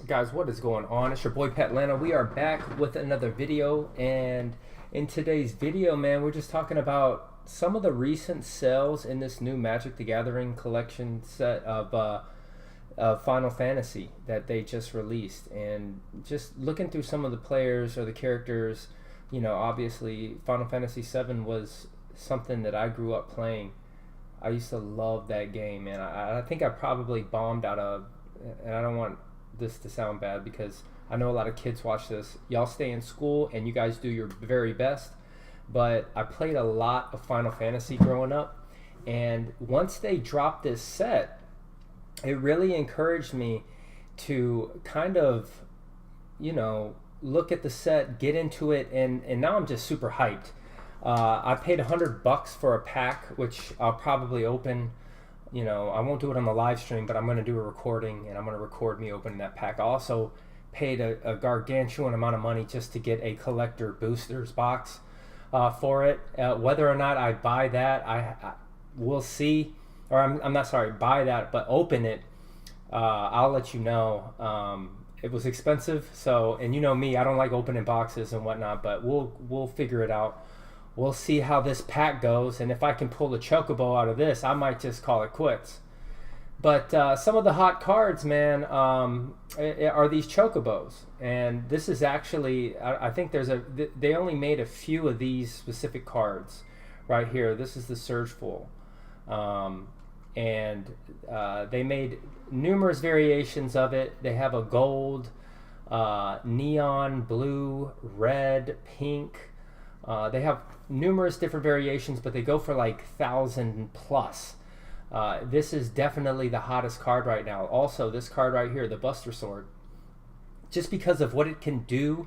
Guys, what is going on? It's your boy Pat Lana. We are back with another video, and in today's video, man, we're just talking about some of the recent sales in this new Magic the Gathering collection set of Final Fantasy that they just released, and just looking through some of the players or the characters. You know, obviously Final Fantasy VII was something that I grew up playing. I used to love that game, man. I think I probably bombed out of, and I don't want this to sound bad because I know a lot of kids watch this. Y'all stay in school and you guys do your very best, but I played a lot of Final Fantasy growing up, and once they dropped this set, it really encouraged me to kind of, you know, look at the set, get into it, and now I'm just super hyped. I paid $100 for a pack, which I'll probably open. You know, I won't do it on the live stream, but I'm going to do a recording, and I'm going to record me opening that pack. I also paid a gargantuan amount of money just to get a collector boosters box for it. Whether or not I buy that, I will see. Or I'm not sorry, buy that, but open it. I'll let you know. It was expensive, so, and you know me, I don't like opening boxes and whatnot, but we'll figure it out. We'll see how this pack goes, and if I can pull the Chocobo out of this, I might just call it quits. But some of the hot cards, man, are these Chocobos. And this is actually, I think they only made a few of these specific cards right here. This is the Surgeful. And they made numerous variations of it. They have a gold, neon, blue, red, pink. They have numerous different variations, but they go for like 1,000 plus. This is definitely the hottest card right now. Also, this card right here, the Buster Sword, just because of what it can do.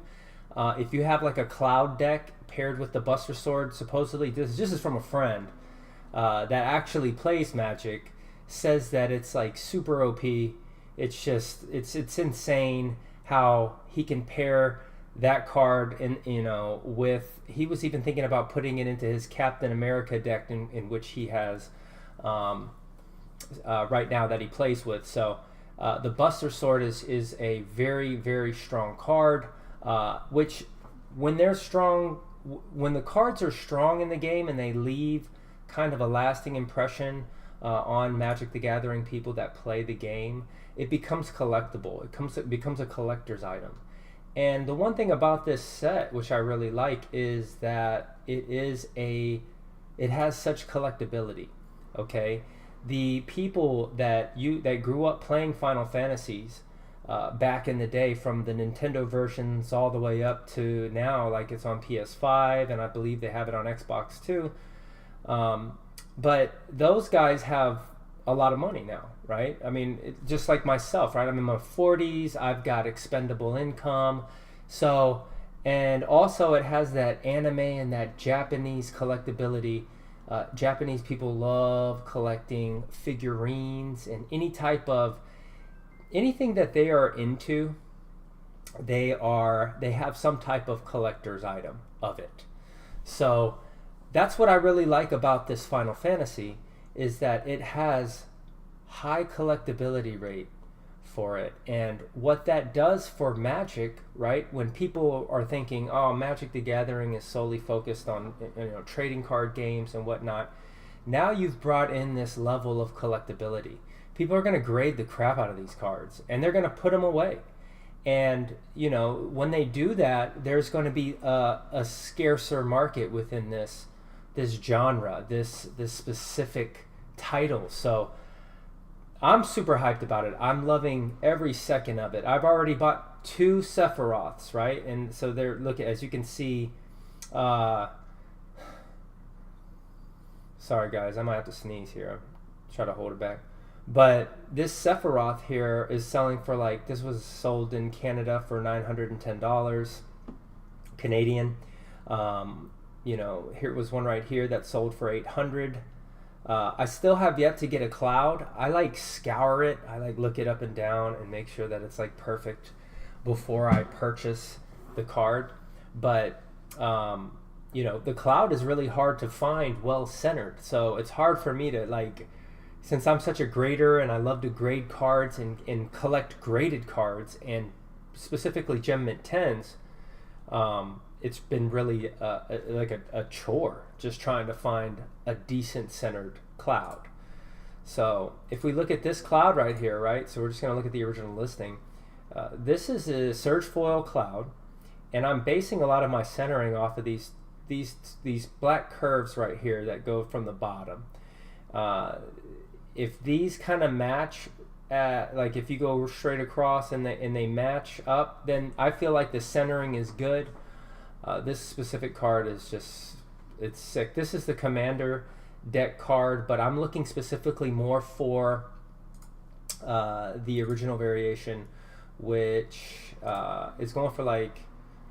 If you have like a Cloud deck paired with the Buster Sword, supposedly, this is from a friend that actually plays Magic, says that it's like super OP. It's just, it's insane how he can pair that card in, you know, with, he was even thinking about putting it into his Captain America deck in which he has right now that he plays with. So the Buster Sword is a very, very strong card, which when they're strong, when the cards are strong in the game and they leave kind of a lasting impression on Magic the Gathering people that play the game, it becomes collectible. It becomes a collector's item. And the one thing about this set, which I really like, is that it has such collectability. Okay, the people that grew up playing Final Fantasies back in the day, from the Nintendo versions all the way up to now, like it's on PS5, and I believe they have it on Xbox too. But those guys have a lot of money now, right? I mean, just like myself, right? I'm in my 40s. I've got expendable income. So, and also it has that anime and that Japanese collectability. Japanese people love collecting figurines and anything that they are into. They have some type of collector's item of it. So that's what I really like about this Final Fantasy, is that it has high collectability rate for it. And what that does for Magic, right, when people are thinking, oh, Magic the Gathering is solely focused on, you know, trading card games and whatnot, now you've brought in this level of collectability. People are going to grade the crap out of these cards, and they're going to put them away. And, you know, when they do that, there's going to be a scarcer market within this genre, this specific title. So I'm super hyped about it. I'm loving every second of it. I've already bought 2 Sephiroths, right? And so they're, look, as you can see, sorry guys, I might have to sneeze here. Try to hold it back. But this Sephiroth here is selling for, like, this was sold in Canada for $910 Canadian. You know, here was one right here that sold for $800. I still have yet to get a Cloud. I like scour it. I like look it up and down and make sure that it's like perfect before I purchase the card. But you know, the Cloud is really hard to find well centered. So it's hard for me to like since I'm such a grader and I love to grade cards and collect graded cards and specifically Gem Mint 10s, it's been really like a chore just trying to find a decent centered cloud. So if we look at this cloud right here, right, so we're just going to look at the original listing. This is a Surge Foil cloud, and I'm basing a lot of my centering off of these black curves right here that go from the bottom. If these kind of match, like if you go straight across and they match up, then I feel like the centering is good. This specific card is just, it's sick. This is the Commander deck card, but I'm looking specifically more for the original variation, which is going for like,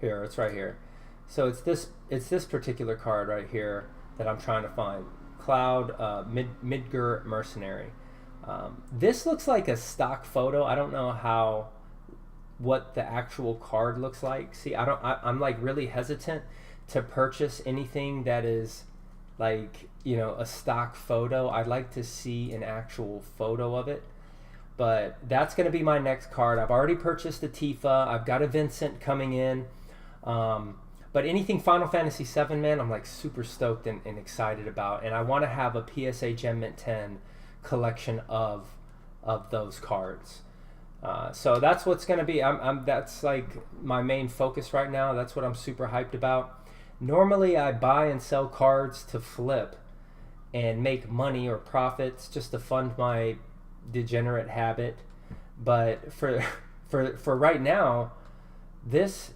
here, it's right here. So it's this particular card right here that I'm trying to find. Cloud Midgar Mercenary. This looks like a stock photo. I don't know what the actual card looks like. See, I'm like really hesitant to purchase anything that is like, you know, a stock photo. I'd like to see an actual photo of it. But that's going to be my next card. I've already purchased a Tifa. I've got a Vincent coming in. But anything Final Fantasy VII, man, I'm like super stoked and excited about. And I want to have a PSA Gem Mint 10 collection of those cards. So that's what's going to be. That's like my main focus right now. That's what I'm super hyped about. Normally I buy and sell cards to flip and make money or profits just to fund my degenerate habit. But for right now, this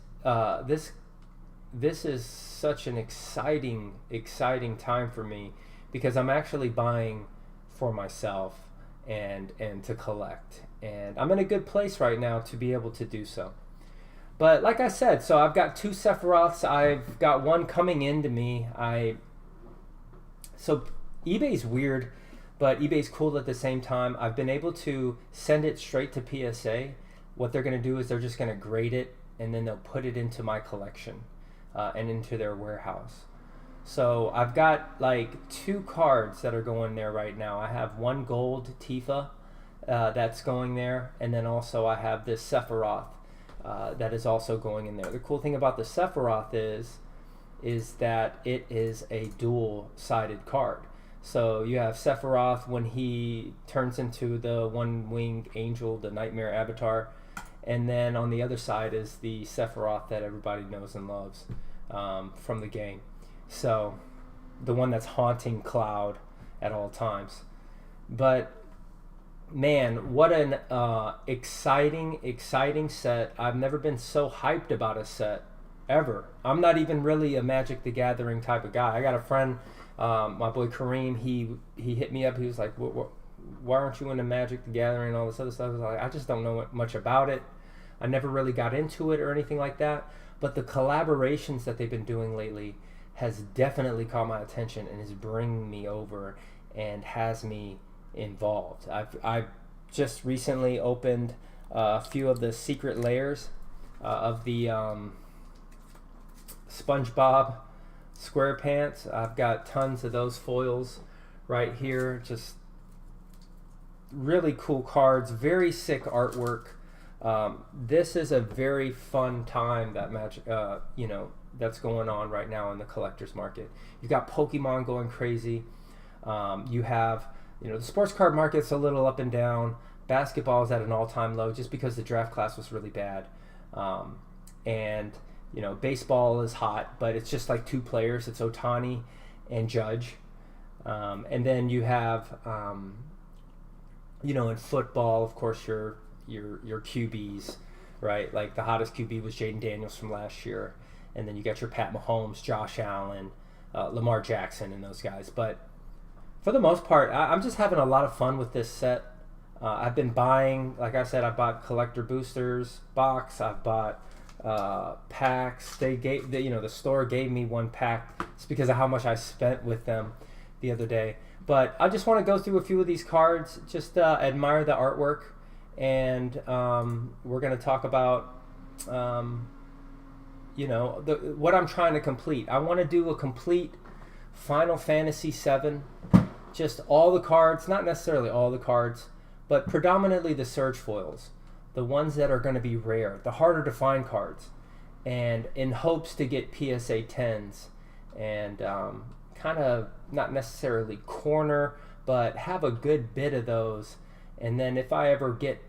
is such an exciting time for me because I'm actually buying for myself and to collect, and I'm in a good place right now to be able to do so. But like I said, so I've got 2 Sephiroths. I've got one coming into me. So eBay's weird, but eBay's cool at the same time. I've been able to send it straight to PSA. What they're going to do is they're just going to grade it, and then they'll put it into my collection and into their warehouse. So I've got like 2 cards that are going there right now. I have one gold Tifa that's going there, and then also I have this Sephiroth that is also going in there. The cool thing about the Sephiroth is that it is a dual-sided card. So you have Sephiroth when he turns into the one-winged angel, the Nightmare Avatar, and then on the other side is the Sephiroth that everybody knows and loves from the game. So the one that's haunting Cloud at all times. But man, what an exciting set. I've never been so hyped about a set ever. I'm not even really a Magic the Gathering type of guy. I got a friend, my boy Kareem, he hit me up. He was like, why aren't you into Magic the Gathering and all this other stuff? I was like, I just don't know much about it. I never really got into it or anything like that. But the collaborations that they've been doing lately has definitely caught my attention and is bringing me over and has me involved. I've just recently opened a few of the secret layers of the SpongeBob SquarePants. I've got tons of those foils right here. Just really cool cards, very sick artwork. This is a very fun time that that's going on right now in the collector's market. You've got Pokemon going crazy. You have, the sports card market's a little up and down. Basketball is at an all-time low just because the draft class was really bad. And baseball is hot, but it's just like 2 players. It's Ohtani and Judge. And then you have, in football, of course, your QBs, right? Like the hottest QB was Jaden Daniels from last year. And then you got your Pat Mahomes, Josh Allen, Lamar Jackson, and those guys. But for the most part, I'm just having a lot of fun with this set. I've been buying, like I said, I bought collector boosters box. I've bought packs. The store gave me 1 pack. It's because of how much I spent with them the other day. But I just want to go through a few of these cards, just admire the artwork, and we're going to talk about what I'm trying to complete. I want to do a complete Final Fantasy VII just all the cards, not necessarily all the cards, but predominantly the surge foils, the ones that are going to be rare, the harder to find cards, and in hopes to get PSA 10s and kind of not necessarily corner, but have a good bit of those. And then if I ever get,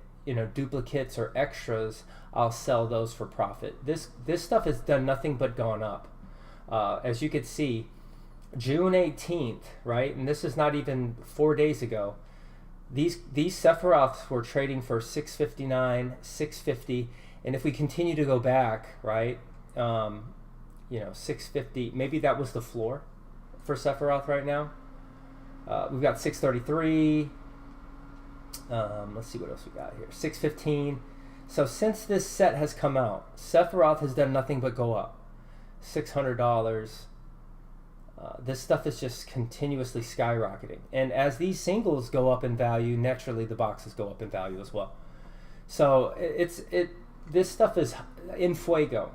duplicates or extras, I'll sell those for profit. This stuff has done nothing but gone up. As you can see, June 18th, right? And this is not even 4 days ago. These Sephiroths were trading for $659, $650, and if we continue to go back, right, $650, maybe that was the floor for Sephiroth right now. We've got $633. Let's see what else we got here. $615. So since this set has come out, Sephiroth has done nothing but go up. $600. This stuff is just continuously skyrocketing, and as these singles go up in value, naturally the boxes go up in value as well. So this stuff is in fuego,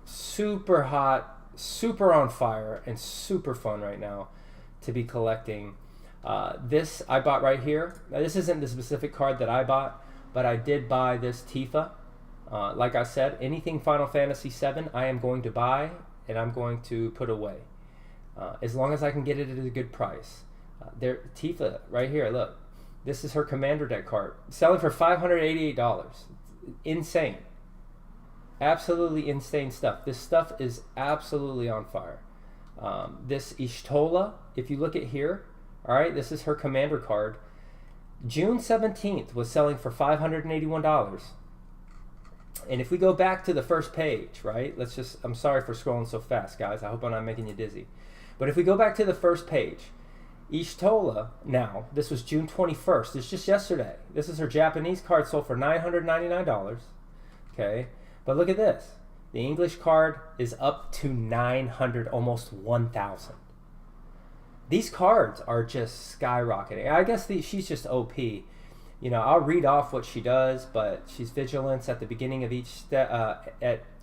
super hot, super on fire, and super fun right now to be collecting. This I bought right here. Now, this isn't the specific card that I bought, but I did buy this Tifa. Like I said, anything Final Fantasy VII I am going to buy and I'm going to put away. As long as I can get it at a good price. Tifa, right here, look. This is her Commander deck card. Selling for $588. Insane. Absolutely insane stuff. This stuff is absolutely on fire. This Y'shtola, if you look at here, all right, this is her Commander card. June 17th was selling for $581. And if we go back to the first page, right, I'm sorry for scrolling so fast, guys. I hope I'm not making you dizzy. But if we go back to the first page, Y'shtola, now, this was June 21st. It's just yesterday. This is her Japanese card, sold for $999. Okay, but look at this. The English card is up to $900, almost $1,000. These cards are just skyrocketing. I guess she's just OP. I'll read off what she does, but she's Vigilance at the beginning of each step,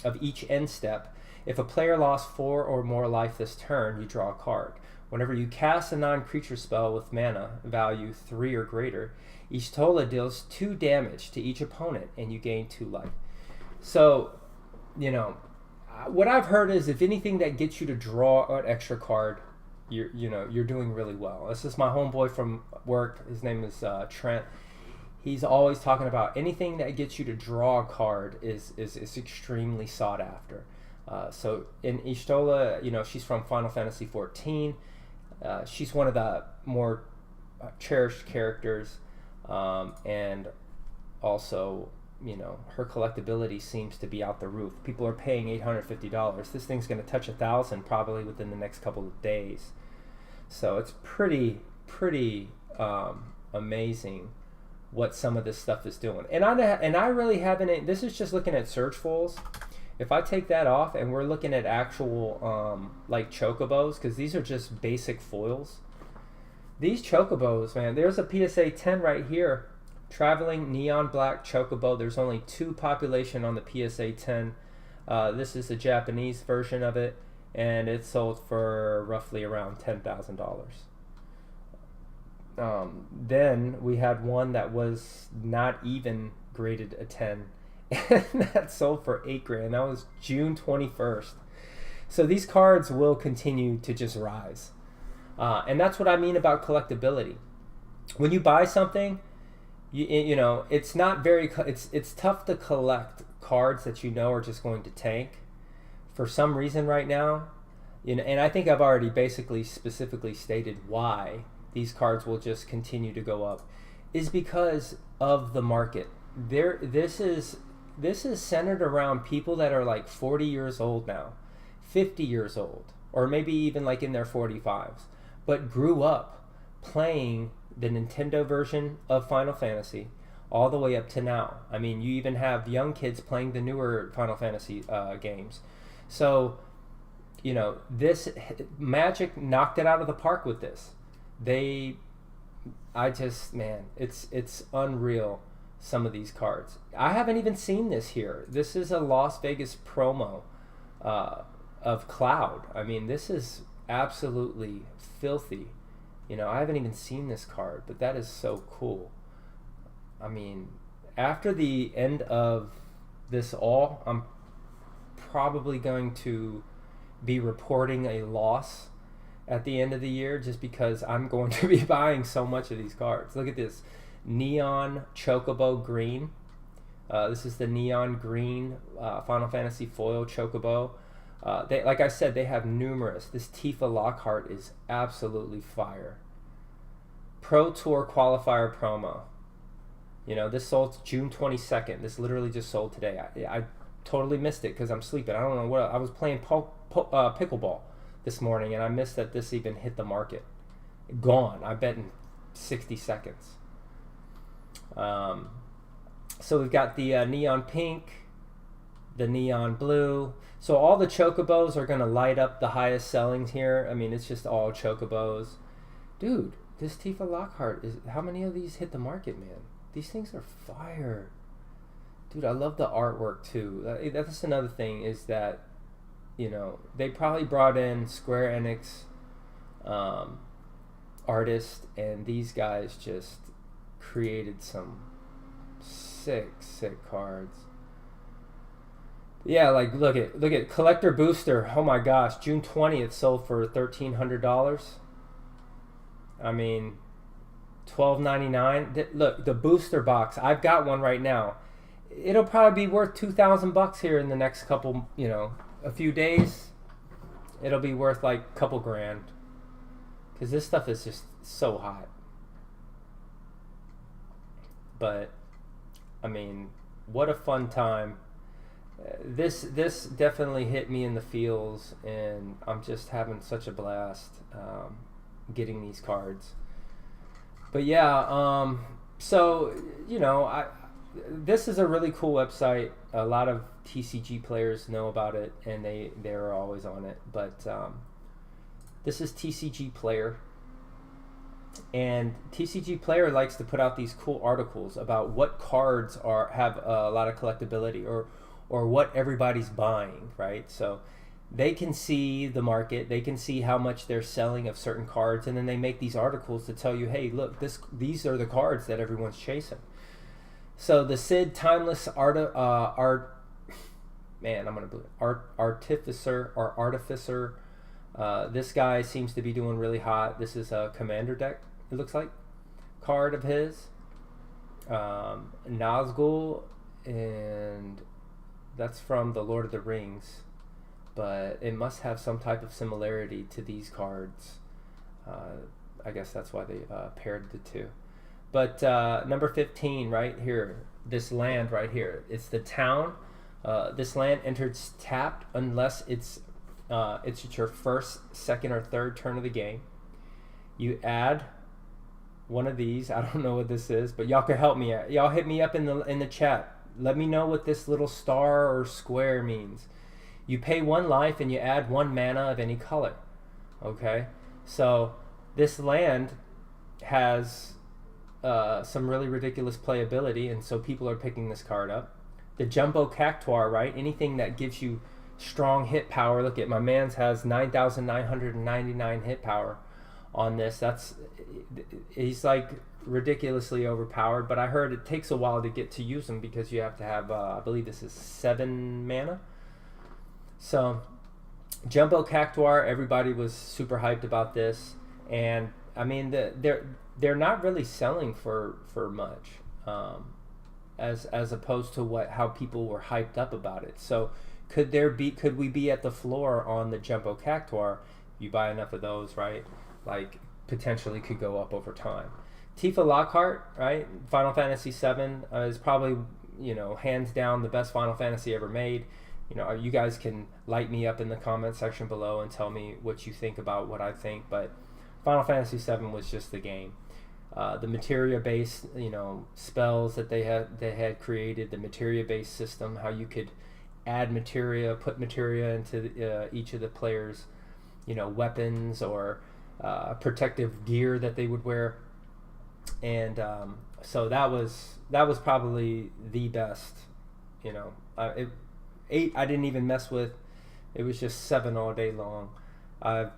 of each end step. If a player lost 4 or more life this turn, you draw a card. Whenever you cast a non-creature spell with mana value 3 or greater, Y'shtola deals 2 damage to each opponent, and you gain 2 life. So, what I've heard is if anything that gets you to draw an extra card, you're doing really well. This is my homeboy from work. His name is Trent. He's always talking about anything that gets you to draw a card is extremely sought after. So in Y'shtola, she's from Final Fantasy 14. She's one of the more cherished characters, and also, her collectability seems to be out the roof. People are paying $850. This thing's going to touch $1,000 probably within the next couple of days. So it's pretty amazing what some of this stuff is doing. And I really haven't. This is just looking at search foils. If I take that off and we're looking at actual like Chocobos, because these are just basic foils. These Chocobos, man, there's a PSA 10 right here. Traveling Neon Black Chocobo. There's only 2 population on the PSA 10. This is the Japanese version of it, and it's sold for roughly around $10,000. Then we had one that was not even graded a 10, and that sold for $8,000. That was June 21st. So these cards will continue to just rise, and that's what I mean about collectability. When you buy something, it's not very. It's tough to collect cards that are just going to tank for some reason right now. And I think I've already basically specifically stated why these cards will just continue to go up is because of the market. This is centered around people that are like 40 years old now, 50 years old, or maybe even like in their 45s, but grew up playing the Nintendo version of Final Fantasy all the way up to now. I mean, you even have young kids playing the newer Final Fantasy games. So, this Magic knocked it out of the park with this. It's unreal, some of these cards. I haven't even seen this here. This is a Las Vegas promo of Cloud. I mean, this is absolutely filthy I haven't even seen this card, but that is so cool. I mean, after the end of this I'm probably going to be reporting a loss at the end of the year, just because I'm going to be buying so much of these cards. Look at this neon Chocobo green. This is the neon green Final Fantasy foil Chocobo. They, like I said, they have numerous. This Tifa Lockhart is absolutely fire. Pro Tour qualifier promo. This sold June 22nd. This literally just sold today. I totally missed it because I'm sleeping. I don't know what I was playing pickleball this morning, and I missed that this even hit the market. Gone. I bet in 60 seconds. So we've got the neon pink, the neon blue. So all the Chocobos are going to light up the highest sellings here. I mean, it's just all Chocobos. Dude, this Tifa Lockhart, how many of these hit the market, man? These things are fire. Dude, I love the artwork too. That's another thing, is that, they probably brought in Square Enix artists, and these guys just created some sick cards. Yeah, like look at Collector Booster. Oh my gosh, June 20th sold for $1,300. I mean, $12.99. Look, the booster box. I've got one right now. It'll probably be worth $2,000 here in the next couple, a few days. It'll be worth like a couple grand, because this stuff is just so hot. But I mean, what a fun time. This definitely hit me in the feels, and I'm just having such a blast getting these cards. But yeah, so this is a really cool website. A lot of TCG players know about it, and they're always on it. But this is TCG Player, and TCG Player likes to put out these cool articles about what cards have a lot of collectability, or what everybody's buying, right? So they can see the market, they can see how much they're selling of certain cards, and then they make these articles to tell you, hey, look, these are the cards that everyone's chasing. So the Sid Timeless Artificer. This guy seems to be doing really hot. This is a commander deck, it looks like, card of his. Nazgul, and that's from the Lord of the Rings, but it must have some type of similarity to these cards. I guess that's why they paired the two. But number 15 right here, this land right here, it's the town. This land enters tapped unless it's your first, second, or third turn of the game. You add one of these. I don't know what this is, but y'all can help me out. Y'all hit me up in the chat. Let me know what this little star or square means. You pay 1 life and you add 1 mana of any color. Okay, so this land has some really ridiculous playability, and so people are picking this card up. The Jumbo Cactuar, right? Anything that gives you strong hit power. Look at my man's has 9,999 hit power on this. He's like ridiculously overpowered, but I heard it takes a while to get to use him because you have to have I believe this is 7 mana. So Jumbo Cactuar, everybody was super hyped about this, and I mean they're not really selling for much, as opposed to how people were hyped up about it. So could we be at the floor on the Jumbo Cactuar? You buy enough of those, right? Like potentially could go up over time. Tifa Lockhart, right? Final Fantasy VII is probably, hands down the best Final Fantasy ever made. You guys can light me up in the comment section below and tell me what you think about what I think, but Final Fantasy VII was just the game. The materia-based, spells that they had created, the materia-based system, how you could add materia, put materia into each of the players', weapons or protective gear that they would wear. And so that was probably the best. 8 I didn't even mess with. It was just 7 all day long. I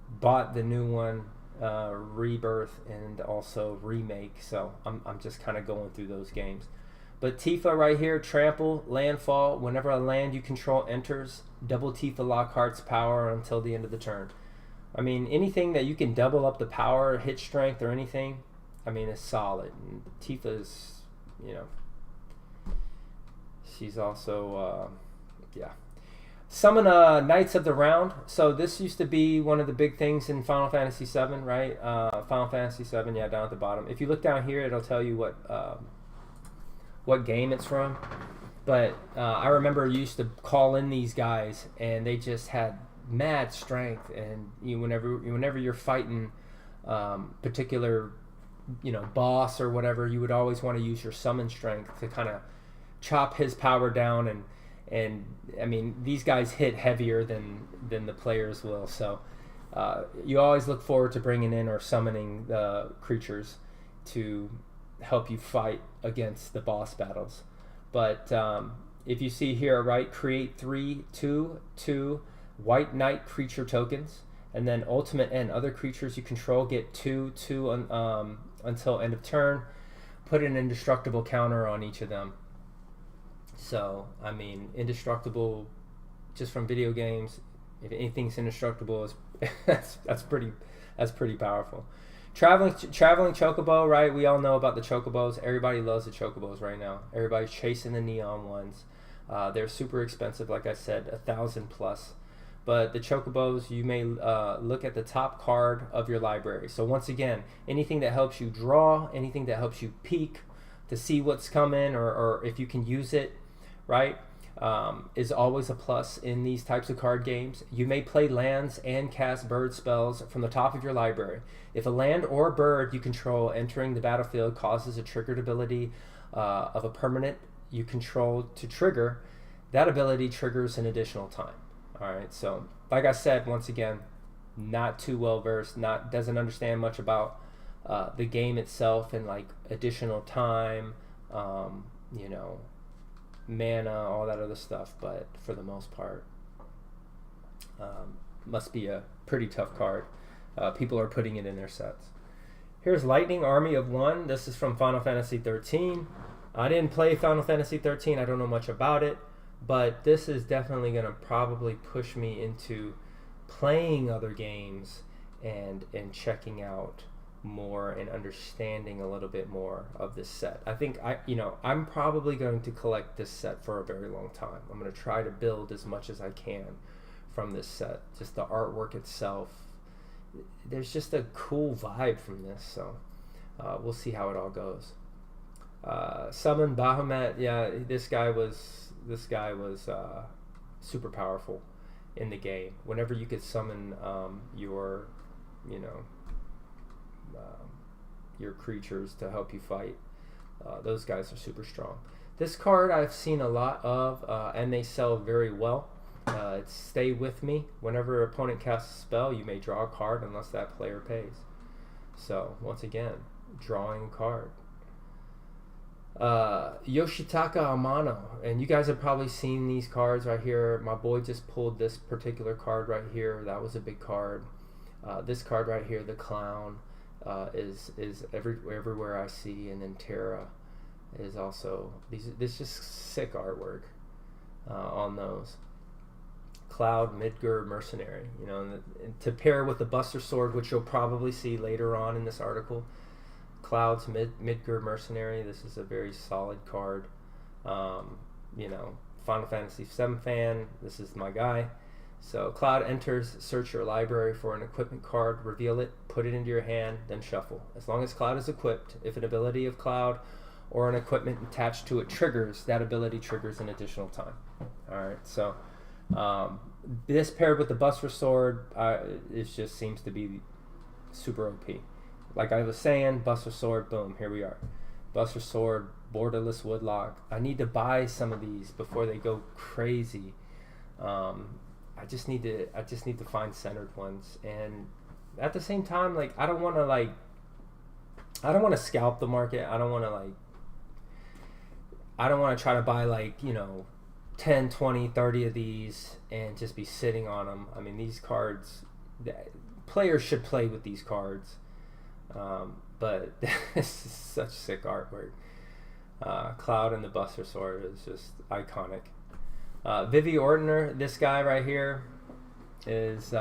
bought the new one Rebirth, and also Remake. So I'm just kind of going through those games. But Tifa right here, trample, landfall. Whenever a land you control enters, double Tifa Lockhart's power until the end of the turn. I mean, anything that you can double up the power, hit strength, or anything, I mean, it's solid. And Tifa's, you know, she's also, yeah. Summon Knights of the Round. So this used to be one of the big things in Final Fantasy VII, right? Final Fantasy VII, yeah, down at the bottom. If you look down here, it'll tell you what game it's from. But I remember you used to call in these guys, and they just had mad strength. And whenever you're fighting particular, boss or whatever, you would always want to use your summon strength to kind of chop his power down. And I mean, these guys hit heavier than the players will. So you always look forward to bringing in or summoning the creatures to help you fight against the boss battles. But if you see here, right, create 3/2 White Knight creature tokens, and then ultimate end. Other creatures you control get 2/2 until end of turn. Put an indestructible counter on each of them. So I mean, indestructible, just from video games. If anything's indestructible, is that's pretty powerful. Traveling Chocobo, right? We all know about the Chocobos. Everybody loves the Chocobos right now. Everybody's chasing the neon ones. They're super expensive, like I said, 1,000 plus. But the Chocobos, you may look at the top card of your library. So once again, anything that helps you draw, anything that helps you peek to see what's coming, or if you can use it, right, is always a plus in these types of card games. You may play lands and cast bird spells from the top of your library. If a land or bird you control entering the battlefield causes a triggered ability of a permanent you control to trigger, that ability triggers an additional time. All right, so like I said, once again, not too well versed, doesn't understand much about the game itself and like additional time, mana, all that other stuff. But for the most part, must be a pretty tough card. People are putting it in their sets. Here's Lightning Army of One. This is from Final Fantasy 13. I didn't play Final Fantasy 13. I don't know much about it, but this is definitely going to probably push me into playing other games and checking out more and understanding a little bit more of this set. I think I'm probably going to collect this set for a very long time. I'm going to try to build as much as I can from this set. Just the artwork itself, there's just a cool vibe from this. So we'll see how it all goes. Summon Bahamut. Yeah, this guy was super powerful in the game. Whenever you could summon your creatures to help you fight, those guys are super strong. This card I've seen a lot of, and they sell very well. It's Stay With Me. Whenever an opponent casts a spell, you may draw a card unless that player pays. So once again, drawing a card. Yoshitaka Amano, and you guys have probably seen these cards right here. My boy just pulled this particular card right here. That was a big card. This card right here, the clown, is everywhere I see, and then Terra is also this just sick artwork on those. Cloud Midgar Mercenary, and to pair with the Buster Sword, which you'll probably see later on in this article. Cloud's Midgar Mercenary. This is a very solid card. Final Fantasy VII fan. This is my guy. So Cloud enters, search your library for an equipment card, reveal it, put it into your hand, then shuffle. As long as Cloud is equipped, if an ability of Cloud or an equipment attached to it triggers, that ability triggers an additional time. All right, so this paired with the Buster Sword, it just seems to be super OP. Like I was saying, Buster Sword, boom, here we are. Buster Sword, Borderless Woodlock. I need to buy some of these before they go crazy. I just need to find centered ones, and at the same time, like I don't want to scalp the market. I don't want to try to buy 10, 20, 30 of these and just be sitting on them. I mean, these cards, players should play with these cards. But this is such sick artwork. Cloud and the Buster Sword is just iconic. Vivi Ortner, this guy right here, is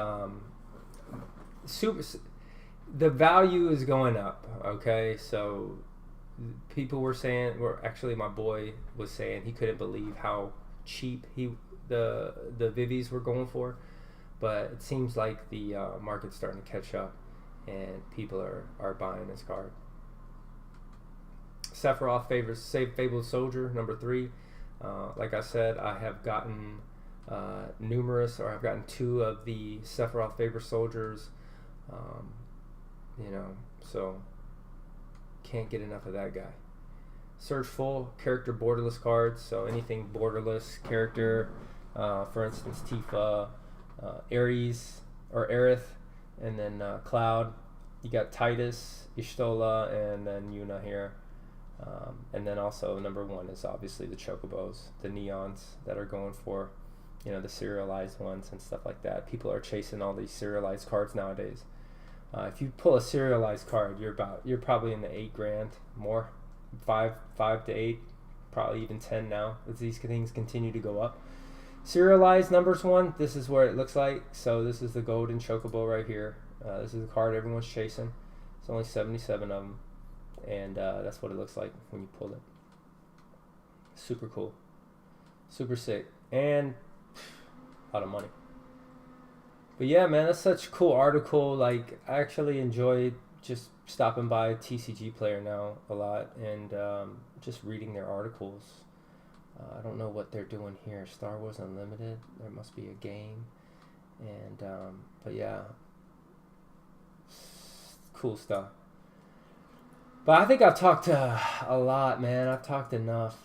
super. The value is going up. Okay, so people were saying, or actually my boy was saying, he couldn't believe how cheap the Vivis were going for, but it seems like the market's starting to catch up, and people are buying this card. Sephiroth Fabled Soldier number 3. Like I said, I have gotten I've gotten 2 of the Sephiroth Fabled Soldiers. So can't get enough of that guy. Search full character borderless cards, so anything borderless character, for instance Tifa, Ares or Aerith, and then Cloud. You got Titus, Ishtola, and then Yuna here. And then also number 1 is obviously the Chocobos, the Neons that are going for, the serialized ones and stuff like that. People are chasing all these serialized cards nowadays. If you pull a serialized card, you're probably in the $8,000 more, 5 to 8, probably even 10 now as these things continue to go up. Serialized numbers 1, this is where it looks like. So this is the golden Chocobo right here. This is the card everyone's chasing. It's only 77 of them, and that's what it looks like when you pull it. Super cool, super sick, and a lot of money. But yeah, man, that's such a cool article. Like, I actually enjoyed just stopping by TCG Player now a lot, and just reading their articles. I don't know what they're doing here. Star Wars Unlimited. There must be a game, and but yeah, cool stuff. But I think I've talked a lot, man. I've talked enough.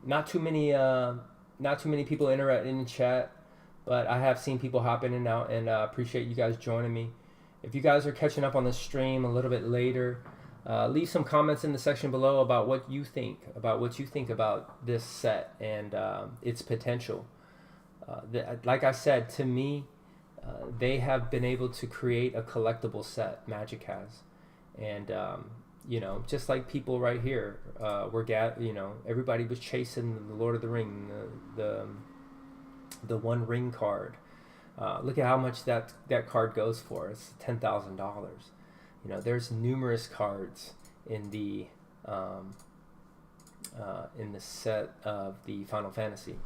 Not too many people interacting in the chat. But I have seen people hop in and out, and appreciate you guys joining me. If you guys are catching up on the stream a little bit later, leave some comments in the section below about what you think about this set and its potential. Like I said, to me, they have been able to create a collectible set. Magic has, and just like people right here, everybody was chasing the Lord of the Ring, the One Ring card. Look at how much that card goes for. It's $10,000. There's numerous cards in the set of the Final Fantasy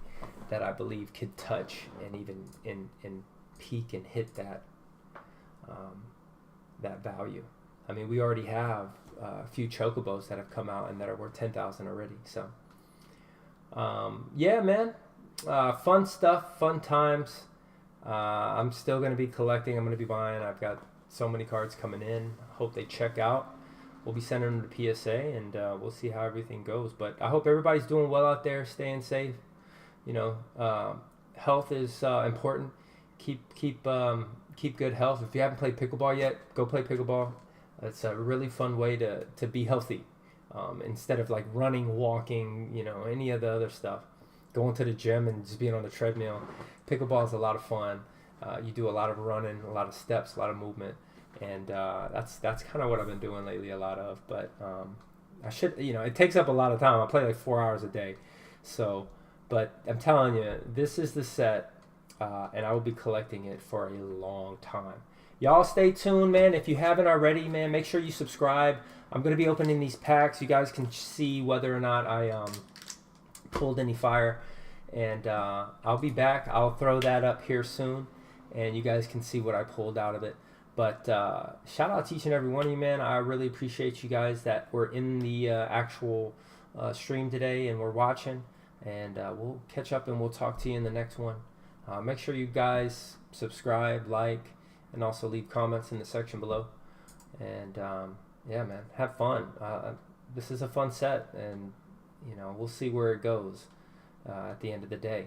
that I believe could touch and even in peak and hit that value. I mean, we already have a few Chocobos that have come out and that are worth $10,000 already. So yeah, man. Fun stuff, fun times. I'm still going to be collecting. I'm going to be buying. I've got so many cards coming in. Hope they check out. We'll be sending them to PSA, and we'll see how everything goes. But I hope everybody's doing well out there, staying safe. Health is important. Keep good health. If you haven't played pickleball yet, go play pickleball. It's a really fun way to be healthy, instead of like running, walking, any of the other stuff. Going to the gym and just being on the treadmill. Pickleball is a lot of fun. You do a lot of running, a lot of steps, a lot of movement, and that's kind of what I've been doing lately, a lot of. But I should, it takes up a lot of time. I play like 4 hours a day, so. But I'm telling you, this is the set, and I will be collecting it for a long time. Y'all stay tuned, man. If you haven't already, man, make sure you subscribe. I'm gonna be opening these packs. You guys can see whether or not I pulled any fire, and I'll be back. I'll throw that up here soon, and you guys can see what I pulled out of it. But shout out to each and every one of you, man. I really appreciate you guys that were in the actual stream today and were watching, and we'll catch up and we'll talk to you in the next one. Make sure you guys subscribe, like, and also leave comments in the section below. And yeah, man, have fun. This is a fun set, and we'll see where it goes at the end of the day.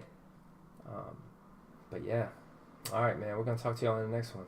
But yeah, all right, man, we're gonna talk to y'all in the next one.